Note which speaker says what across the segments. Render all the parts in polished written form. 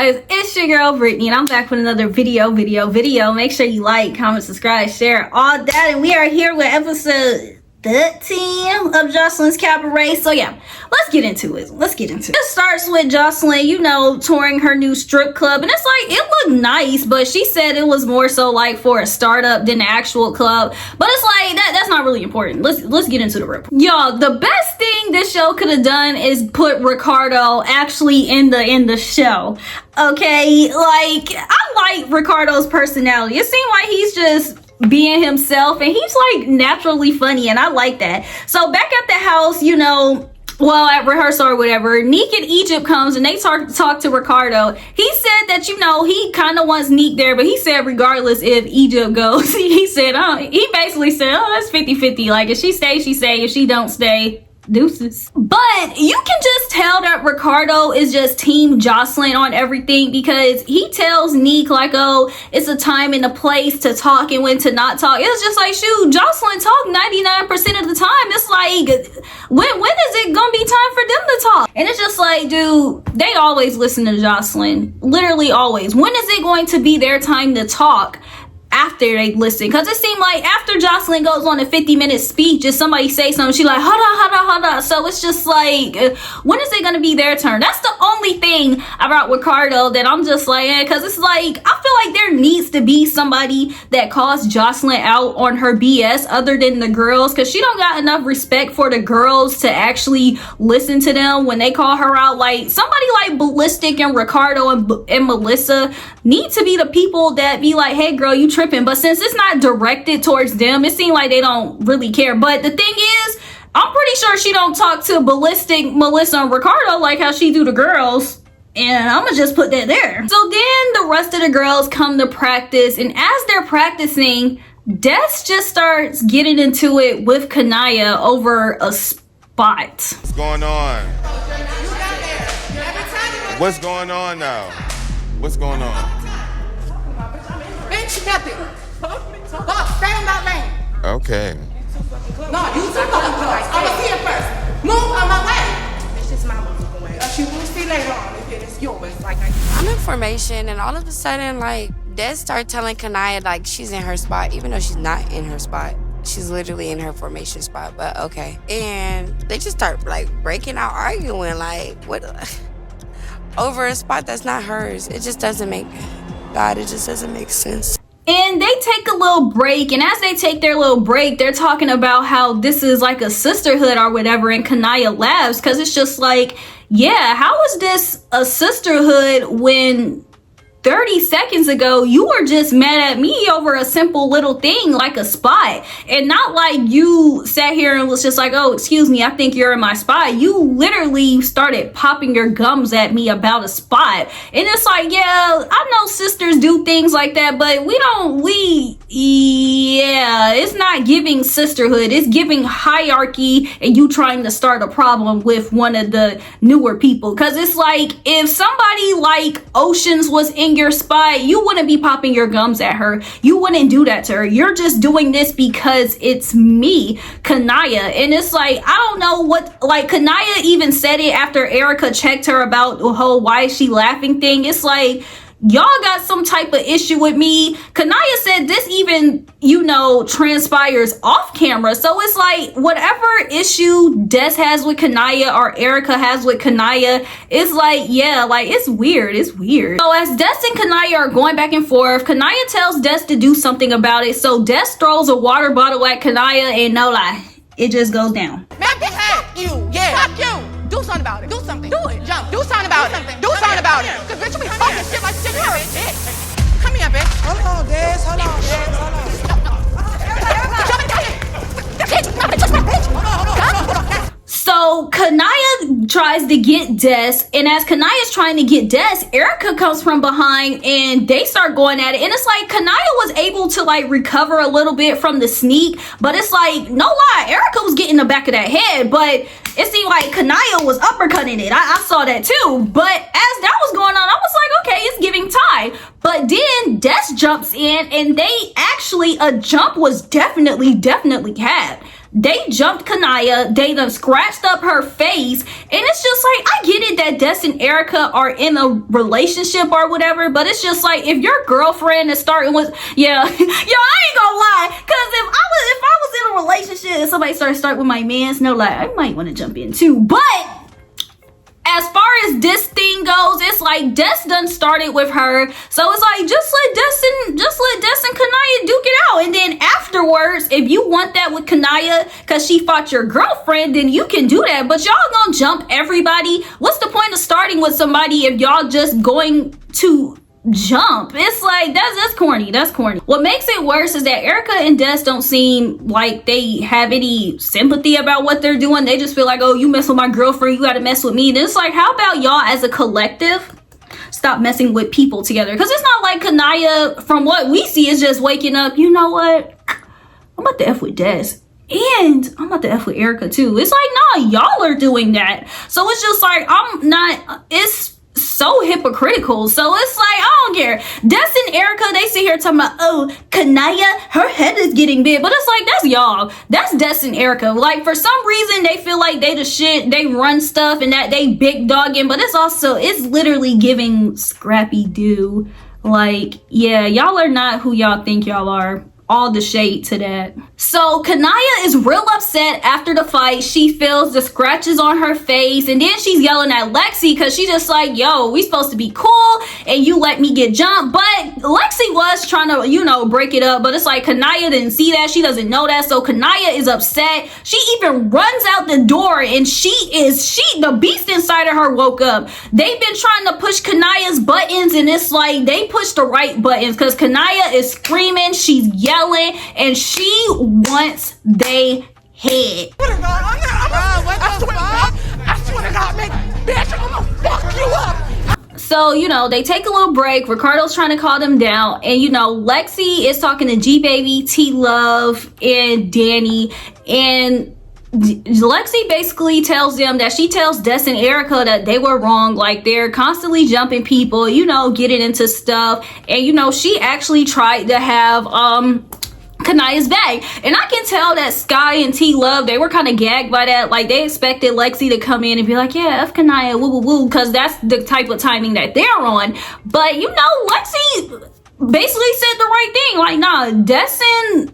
Speaker 1: guys, it's your girl Brittany and I'm back with another video. Make sure you like, comment, subscribe, share, all that, and we are here with episode 13 of Joseline'S Cabaret. So yeah, let's get into it. It starts with Joseline, you know, touring her new strip club, and it's like, it looked nice, but she said it was more so like for a startup than the actual club. But it's like, that's not really important. Let's get into the report. Y'all, the best thing this show could have done is put Ricardo actually in the show. Okay, like, I like Ricardo's personality. It seemed like he's just being himself, and he's like naturally funny, and I like that. So back at the house, you know, well, at rehearsal or whatever, Neek and Egypt comes and they talk to Ricardo. He said that, you know, he kind of wants Neek there, but he said regardless if Egypt goes, he said, he basically said, oh, that's 50-50. Like, if she stays, she stay. If she don't stay, deuces. But you can just tell that Ricardo is just team Joseline on everything, because he tells Neek like, oh, it's a time and a place to talk and when to not talk. It's just like, shoot, Joseline talk 99% of the time. It's like, when is it gonna be time for them to talk? And it's just like, dude, they always listen to Joseline, literally always. When is it going to be their time to talk after they listen? Because it seemed like after Joseline goes on a 50-minute speech, if somebody say something, she like, hold on. So it's just like, when is it going to be their turn? That's the only thing about Ricardo that I'm just like, because it's like, I feel like there needs to be somebody that calls Joseline out on her BS other than the girls, because she don't got enough respect for the girls to actually listen to them when they call her out. Like, somebody like Ballistic and Ricardo and Melissa need to be the people that be like, hey girl, you tripping. But since it's not directed towards them, it seems like they don't really care. But the thing is, I'm pretty sure she don't talk to Ballistic, Melissa, and Ricardo like how she do the girls. And I'm gonna just put that there. So then the rest of the girls come to practice, and as they're practicing, Des just starts getting into it with Kanaya over a spot.
Speaker 2: What's going on? What's going on now? What's going on?
Speaker 3: Bitch, nothing. Stay in that lane.
Speaker 2: Okay.
Speaker 3: No, you too fucking close. I was here first. Move on my way. It's just my moving way. She will see later on if it is yours. Like
Speaker 4: I'm in formation, and all of a sudden, like, Des started telling Kanaya like she's in her spot, even though she's not in her spot. She's literally in her formation spot, but okay. And they just start like breaking out, arguing, like, what? Over a spot that's not hers. It just doesn't make sense.
Speaker 1: And they take a little break, and as they take their little break, they're talking about how this is like a sisterhood or whatever, and Kanaya laughs because it's just like, yeah, how is this a sisterhood when 30 seconds ago you were just mad at me over a simple little thing like a spot? And not like you sat here and was just like, oh, excuse me, I think you're in my spot. You literally started popping your gums at me about a spot. And it's like, yeah, I know sisters do things like that, but it's not giving sisterhood. It's giving hierarchy, and you trying to start a problem with one of the newer people. Because it's like, if somebody like Oceans was in your spot, you wouldn't be popping your gums at her. You wouldn't do that to her. You're just doing this because it's me, Kanaya. And it's like, I don't know what, like, Kanaya even said it after Erica checked her about the whole why is she laughing thing. It's like, y'all got some type of issue with me. Kanaya said this even, you know, transpires off camera. So it's like, whatever issue Des has with Kanaya or Erica has with Kanaya, it's like, yeah, like, it's weird. So as Des and Kanaya are going back and forth, Kanaya tells Des to do something about it. So Des throws a water bottle at Kanaya, and no lie, it just goes down.
Speaker 3: man, bitch, fuck you. Yeah. Fuck you. Do something about it. Do something. Do it. Jump. Do something about it. Do something about it. Cause bitch, you be talking shit like shit. You're a bitch. Come here, bitch. Hold on, Des. Hold on.
Speaker 1: So Kanaya tries to get Des, and as Kanaya's trying to get Des, Erica comes from behind and they start going at it. And it's like, Kanaya was able to like recover a little bit from the sneak, but it's like, no lie, Erica was getting the back of that head, but it seemed like Kanaya was uppercutting it. I saw that too. But as that was going on, I was like, okay, it's giving time. But then Des jumps in, and they actually, a jump was definitely had. They jumped Kanaya, they done scratched up her face, and it's just like, I get it that Des and Erica are in a relationship or whatever, but it's just like, if your girlfriend is starting with, yeah, yo, I ain't gonna lie, because if I was in a relationship and somebody started with my mans, no lie, I might want to jump in too. But as far as this thing goes, it's like Des done started with her, so it's like just let Des and Kanaya duke it out, and then afterwards, if you want that with Kanaya because she fought your girlfriend, then you can do that. But y'all gonna jump everybody. What's the point of starting with somebody if y'all just going to jump? It's like, that's corny. That's corny. What makes it worse is that Erica and Des don't seem like they have any sympathy about what they're doing. They just feel like, oh, you mess with my girlfriend, you gotta mess with me. Then it's like, how about y'all as a collective stop messing with people together? Because it's not like Kanaya, from what we see, is just waking up, you know what, I'm about to F with Des, and I'm about to F with Erica too. It's like, nah, y'all are doing that. So it's just like, it's so hypocritical. So it's like, I don't care. Des and Erica, they sit here talking about, oh, Kanaya, her head is getting big. But it's like, that's y'all. That's Des and Erica. Like, for some reason, they feel like they the shit, they run stuff, and that they big dogging. But it's literally giving Scrappy Doo. Like, yeah, y'all are not who y'all think y'all are. All the shade to that. So Kanaya is real upset after the fight. She feels the scratches on her face, and then she's yelling at Lexi because she's just like, yo, we supposed to be cool and you let me get jumped. But Lexi was trying to, you know, break it up, but it's like Kanaya didn't see that. She doesn't know that. So Kanaya is upset. She even runs out the door, and the beast inside of her woke up. They've been trying to push Kanaya's buttons, and it's like they pushed the right buttons because Kanaya is screaming, she's yelling, and she wants they head.
Speaker 3: I swear to God, man, bitch, I'm gonna fuck you up.
Speaker 1: So, you know, they take a little break. Ricardo's trying to calm them down, and, you know, Lexi is talking to G-Baby, T-Love, and Danny, and Lexi basically tells them that she tells Des and Erica that they were wrong. Like, they're constantly jumping people, you know, getting into stuff. And, you know, she actually tried to have Kanaya's back. And I can tell that Sky and T-Love, they were kind of gagged by that. Like, they expected Lexi to come in and be like, yeah, F Kanaya, woo woo woo, because that's the type of timing that they're on. But, you know, Lexi basically said the right thing. Like, nah, Des and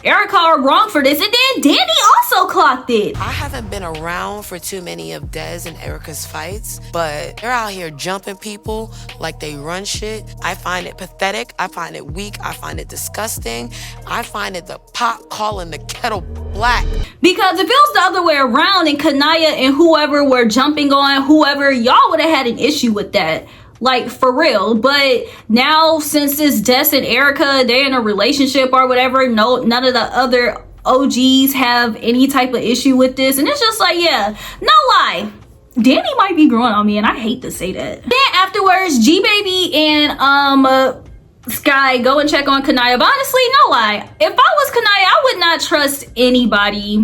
Speaker 1: Erica are wrong for this, and then Danny also clocked it.
Speaker 4: I haven't been around for too many of Des and Erica's fights, but they're out here jumping people like they run shit. I find it pathetic. I find it weak. I find it disgusting. I find it the pot calling the kettle black.
Speaker 1: Because if it was the other way around and Kanaya and whoever were jumping on whoever, y'all would have had an issue with that. Like, for real. But now, since it's Des and Erica, they're in a relationship or whatever, none of the other OGs have any type of issue with this. And it's just like, yeah, no lie, Danny might be growing on me, and I hate to say that. Then afterwards, G-Baby and Sky go and check on Kanaya. But honestly, no lie, if I was Kanaya, I would not trust anybody.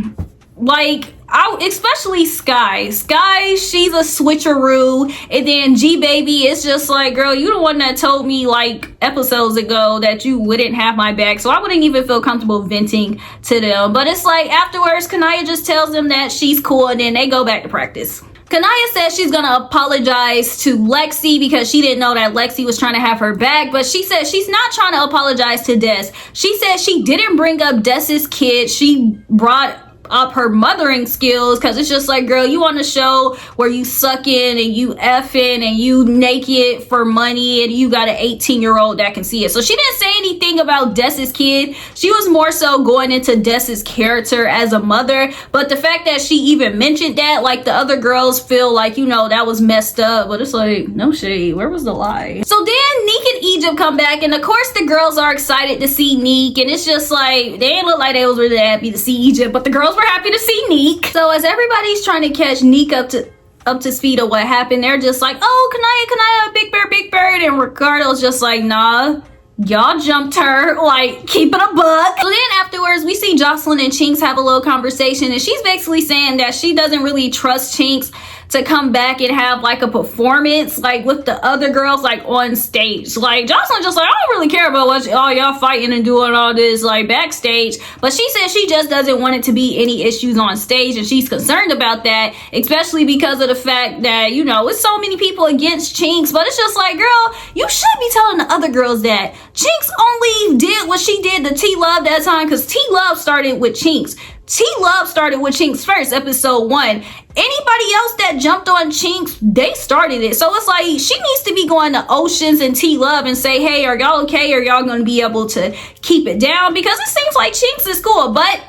Speaker 1: Like, especially Sky. Sky, she's a switcheroo. And then G-Baby, it's just like, girl, you the one that told me like episodes ago that you wouldn't have my back. So I wouldn't even feel comfortable venting to them. But it's like, afterwards, Kanaya just tells them that she's cool, and then they go back to practice. Kanaya says she's gonna apologize to Lexi because she didn't know that Lexi was trying to have her back, but she said she's not trying to apologize to Des. She said she didn't bring up Des's kid. She brought up her mothering skills, because it's just like, girl, you on the show where you sucking and you effing and you naked for money, and you got an 18-year-old that can see it. So she didn't say anything about Des's kid. She was more so going into Des's character as a mother. But the fact that she even mentioned that, like, the other girls feel like, you know, that was messed up. But it's like, no shade, where was the lie? So then Neek and Egypt come back, and of course the girls are excited to see Neek, and it's just like, they didn't look like they was really happy to see Egypt, but the girls were happy to see Neek. So as everybody's trying to catch Neek up to speed of what happened, they're just like, oh, Kanaya, big bird, and Ricardo's just like, nah, y'all jumped her, like, keep it a buck. So then afterwards, we see Jocelyn and Chinks have a little conversation, and she's basically saying that she doesn't really trust Chinks to come back and have like a performance like with the other girls like on stage. Like Joseline just like, I don't really care about what all y'all fighting and doing all this like backstage, but she said she just doesn't want it to be any issues on stage, and she's concerned about that, especially because of the fact that, you know, it's so many people against Chinx. But it's just like, girl, you should be telling the other girls that Chinx only did what she did to T-Love that time because T-Love started with Chinx. T-Love started with Chinx first, episode 1. Anybody else that jumped on Chinx, they started it. So it's like, she needs to be going to Oceans and T-Love and say, hey, are y'all okay? Are y'all going to be able to keep it down? Because it seems like Chinx is cool, but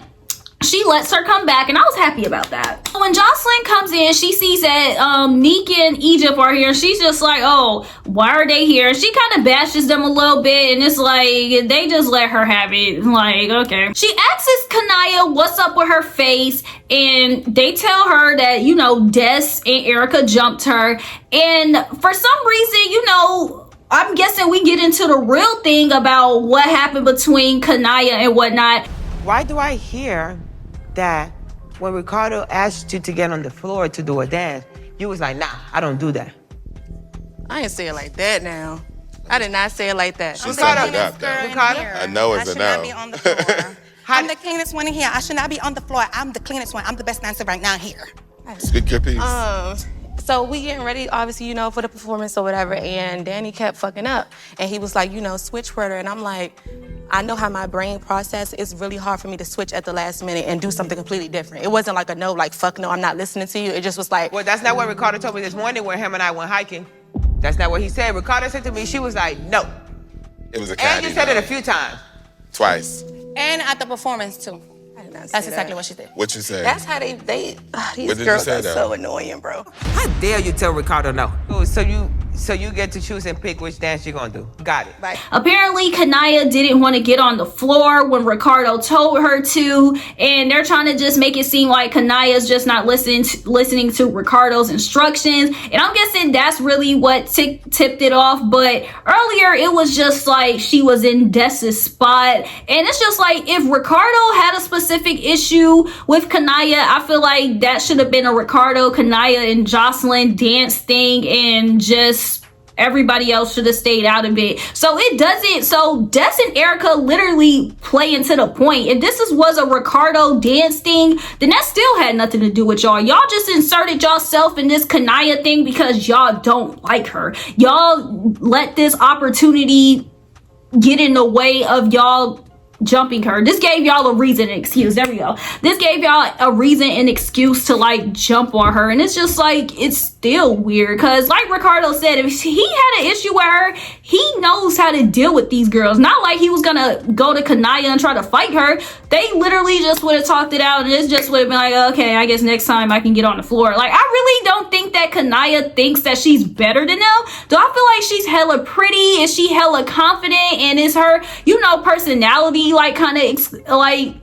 Speaker 1: she lets her come back, and I was happy about that. When Joseline comes in, she sees that Neek and Egypt are here. She's just like, oh, why are they here? She kind of bashes them a little bit, and it's like, they just let her have it. Like, okay. She asks Kanaya what's up with her face, and they tell her that, you know, Des and Erica jumped her. And for some reason, you know, I'm guessing we get into the real thing about what happened between Kanaya and whatnot.
Speaker 5: Why do I hear that when Ricardo asked you to get on the floor to do a dance, you was like, nah, I don't do that?
Speaker 3: I didn't say it like that now. I did not say it like that.
Speaker 2: She
Speaker 5: Ricardo,
Speaker 2: summed it up, though.
Speaker 5: Ricardo?
Speaker 2: I know it's
Speaker 6: I
Speaker 2: a
Speaker 6: should not
Speaker 2: no.
Speaker 6: be on the floor. I'm the cleanest one in here. I should not be on the floor. I'm the cleanest one. I'm the best dancer right now here.
Speaker 2: Speak your piece.
Speaker 3: So we getting ready, obviously, you know, for the performance or whatever, and Danny kept fucking up. And he was like, you know, switch with her. And I'm like, I know how my brain process. It's really hard for me to switch at the last minute and do something completely different. It wasn't like a no, like, fuck no, I'm not listening to you. It just was like.
Speaker 5: Well, that's not what Ricardo told me this morning when him and I went hiking. That's not what he said. Ricardo said to me, she was like, no.
Speaker 2: It was a
Speaker 5: And
Speaker 2: candy
Speaker 5: you said
Speaker 2: no.
Speaker 5: it a few times.
Speaker 2: Twice.
Speaker 6: And at the performance, too. That's exactly what she did.
Speaker 2: What you say?
Speaker 3: That's how they
Speaker 2: What
Speaker 3: these
Speaker 2: did you
Speaker 3: girls
Speaker 2: say,
Speaker 3: are
Speaker 2: though?
Speaker 3: so annoying, bro.
Speaker 5: How dare you tell Ricardo no? Oh, so you get to choose and pick which dance you're gonna do. Got it.
Speaker 3: Right.
Speaker 1: Apparently, Kanaya didn't want to get on the floor when Ricardo told her to, and they're trying to just make it seem like Kanaya's just not listening to Ricardo's instructions. And I'm guessing that's really what tipped it off. But earlier, it was just like she was in Des's spot, and it's just like if Ricardo had a specific issue with Kanaya, I feel like that should have been a Ricardo, Kanaya, and Joseline dance thing, and just everybody else should have stayed out of it. So it doesn't. So Des and Erica literally play into the point. If this was a Ricardo dance thing, then that still had nothing to do with y'all. Y'all just inserted yourself in this Kanaya thing because y'all don't like her. Y'all let this opportunity get in the way of y'all jumping her. This gave y'all a reason and excuse. There we go. This gave y'all a reason and excuse to like jump on her. And it's just like, it's still weird. Cause like Ricardo said, if he had an issue with her, he knows how to deal with these girls. Not like he was gonna go to Kanaya and try to fight her. They literally just would have talked it out, and it just would have been like, okay, I guess next time I can get on the floor. Like, I really don't think that Kanaya thinks that she's better than them. Do I feel like she's hella pretty? Is she hella confident? And is her, you know, personality like kind of like,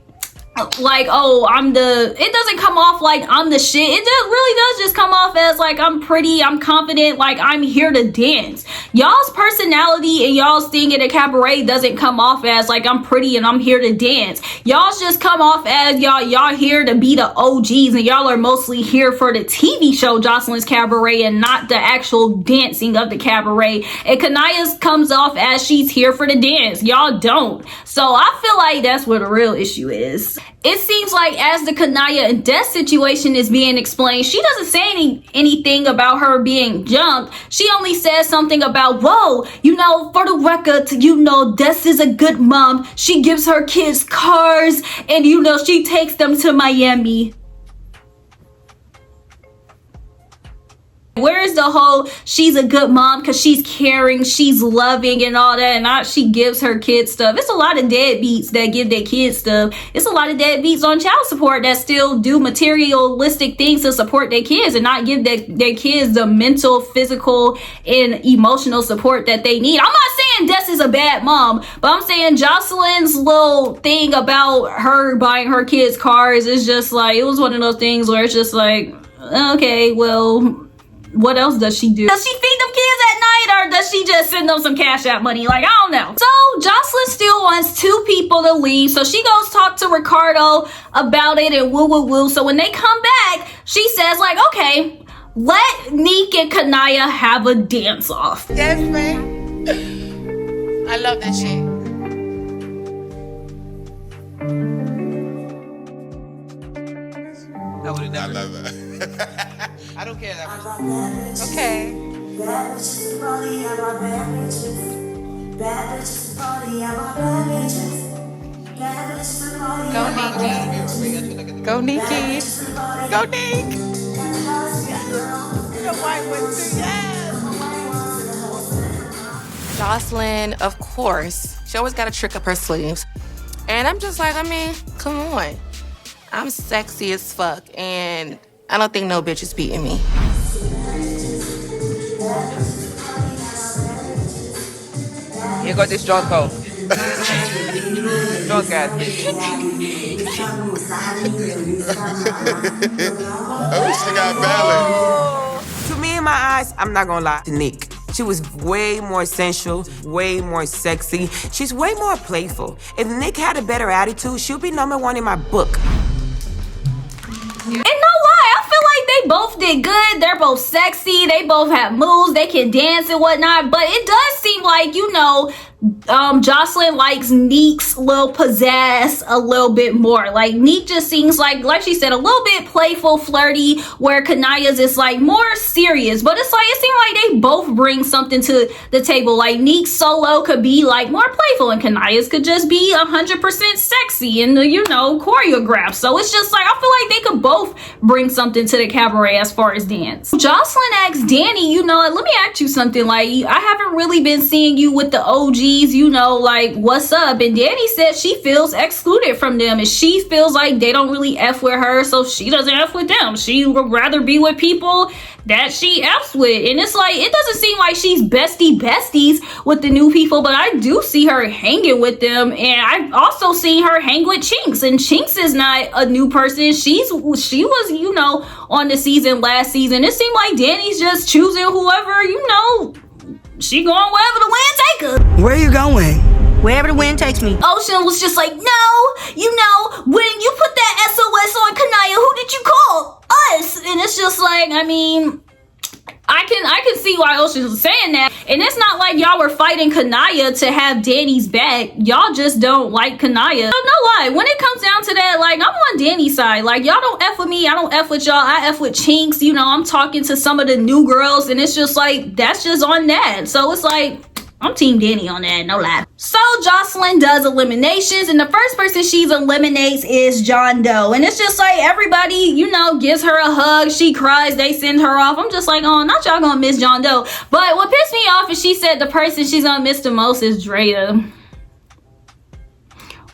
Speaker 1: oh, it doesn't come off like I'm the shit. It just really does just come off as like I'm pretty, I'm confident, like I'm here to dance. Y'all's personality and y'all's thing at a cabaret doesn't come off as like I'm pretty and I'm here to dance. Y'all's just come off as y'all here to be the OGs, and y'all are mostly here for the TV show Joseline's Cabaret and not the actual dancing of the cabaret. And Kanaya's comes off as she's here for the dance. Y'all don't. So I feel like that's where the real issue is. It seems like as the Kanaya and Des situation is being explained, she doesn't say anything about her being jumped. She only says something about, whoa, you know, for the record, you know, Des is a good mom. She gives her kids cars and, you know, she takes them to Miami. Where is the whole she's a good mom because she's caring, she's loving and all that, and not she gives her kids stuff? It's a lot of deadbeats that give their kids stuff. It's a lot of deadbeats on child support that still do materialistic things to support their kids and not give their kids the mental, physical, and emotional support that they need. I'm not saying Des is a bad mom, but I'm saying Joseline's little thing about her buying her kids cars is just like, it was one of those things where it's just like, okay, well, what else does she do? Does she feed them kids at night, or does she just send them some Cash App money? Like, I don't know. So Joseline still wants 2 people to leave. So she goes talk to Ricardo about it and woo. So when they come back, she says like, okay, let Neek and Kanaya have a dance off.
Speaker 5: Yes, man. I love that shit. I would have
Speaker 2: I
Speaker 5: never.
Speaker 2: love that.
Speaker 5: I don't care that much.
Speaker 6: Okay. Go Nikki. Go Nikki. Go Nick. The white one too, yes.
Speaker 3: Jocelyn, of course, she always got a trick up her sleeves. And I'm just like, I mean, come on. I'm sexy as fuck, and I don't think no bitch is beating me.
Speaker 5: Here go this drunk hoe. Drunk ass bitch.
Speaker 2: Oh, she got balance.
Speaker 5: To me, in my eyes, I'm not gonna lie to Nick. She was way more sensual, way more sexy. She's way more playful. If Nick had a better attitude, she'll be #1 in my book.
Speaker 1: And no lie, I feel like they both did good. They're both sexy. They both have moves. They can dance and whatnot. But it does seem like, you know, Jocelyn likes Neek's little pizzazz a little bit more. Like, Neek just seems like she said, a little bit playful, flirty, where Kanaya's is like more serious. But it's like, it seems like they both bring something to the table. Like, Neek's solo could be like more playful, and Kanaya's could just be 100% sexy and, you know, choreographed. So it's just like, I feel like they could both bring something to the cabaret as far as dance. Jocelyn asked Danny, you know, let me ask you something. Like, I haven't really been seeing you with the OGs, you know, like, what's up? And Danny said she feels excluded from them, and she feels like they don't really F with her, so she doesn't F with them. She would rather be with people that she F's with. And it's like, it doesn't seem like she's besties with the new people, but I do see her hanging with them. And I've also seen her hang with Chinks, and Chinks is not a new person. She was, you know, on the season last season. It seemed like Danny's just choosing whoever, you know, she going wherever the wind take her.
Speaker 7: Where are you going? Wherever the wind takes me.
Speaker 1: Ocean was just like, no, you know, when you put that SOS on Kanaya, who did you call? Us. And it's just like, I mean, I can see why Ocean was saying that. And it's not like y'all were fighting Kanaya to have Danny's back. Y'all just don't like Kanaya. No lie, when it comes down to that, like, I'm on Danny's side. Like, y'all don't F with me, I don't F with y'all, I F with Chinks. You know, I'm talking to some of the new girls, and it's just like, that's just on that. So it's like, I'm team Danny on that, no lie. So Jocelyn does eliminations, and the first person she eliminates is John Doe. And it's just like, everybody, you know, gives her a hug, she cries, they send her off. I'm just like, oh, not y'all gonna miss John Doe. But what pissed me off is she said the person she's gonna miss the most is Drea.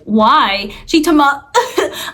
Speaker 1: Why? She talking about,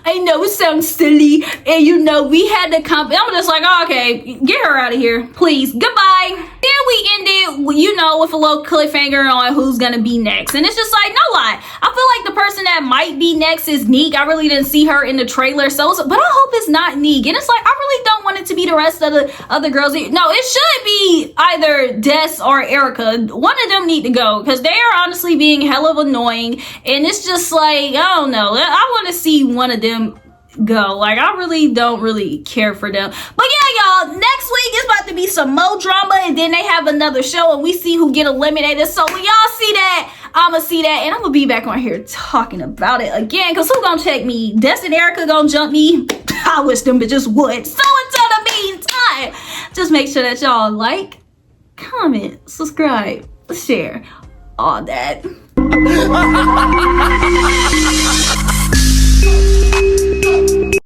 Speaker 1: I know it sounds silly, and you know, we had to come. I'm just like, oh, okay, get her out of here, please. Goodbye. Then we ended, you know, with a little cliffhanger on who's gonna be next. And it's just like, no lie, I feel like the person that might be next is Neek. I really didn't see her in the trailer, so but I hope it's not Neek. And it's like, I really don't want it to be the rest of the other girls. No, it should be either Des or Erica. One of them need to go, because they are honestly being hell of annoying. And it's just like, I don't know, I want to see one of them go. Like, I really don't care for them. But yeah, y'all, next week is about to be some more drama, and then they have another show, and we see who get eliminated. So when y'all see that, I'ma see that, and I'm gonna be back on here talking about it again, because who gonna check me? Des and Erica gonna jump me? I wish them bitches would. So until the meantime, just make sure that y'all like, comment, subscribe, share, all that.